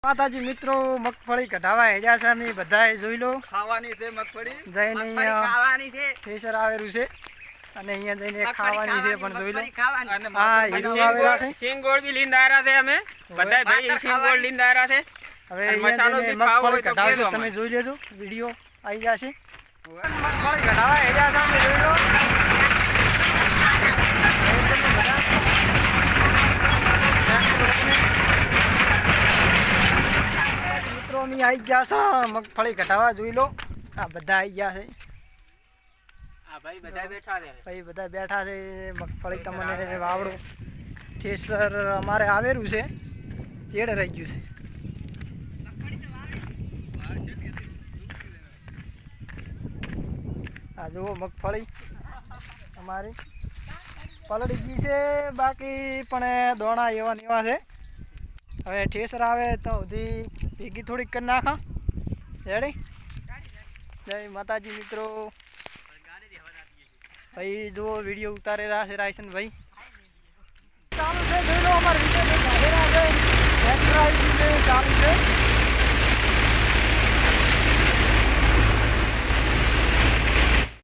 માતાજી મિત્રો મગફળી કઢાવા હેડ્યા છે અમે બધાએ જોઈ લો ખાવાની છે મગફળી જઈને ખાવાની છે થેસર આવેલું છે અને અહીંયા જઈને ખાવાની છે પણ જોઈ લો અને હા હીરું આવેલા છે સિંગોળ બી લીંદ આયા છે અમે બધા ભાઈ સિંગોળ લીંદ આયા છે હવે અહીંયા જઈને મગફળી કઢાવજો તમે જોઈ લેજો વિડીયો આવી ગયા છે મગફળી કઢાવા હેડ્યા છે અમે જોઈ લો મિત્રો અમે આવી ગયા છે મગફળી કઢાવા જોઈ લો આ બધા આવી ગયા છે આ ભાઈ બધા બેઠા છે ભાઈ બધા બેઠા છે મગફળી તમને વાવડો ઠેસર અમારે આવેલું છે ચેડ રહી ગયું છે આ જુઓ મગફળી અમારી પલળી ગઈ છે બાકી પણ દોણા એવા ને એવા છે હવે ઠેસર આવે તો સુધી ભેગી થોડીક કરી નાખા રેડી જય માતાજી મિત્રો ભાઈ જુઓ વિડીયો ઉતારે રહ્યા છે રાયસન ભાઈ ચાલુ છે જોઈ લો અમારે વિડીયો ચાલુ છે ચાલુ છે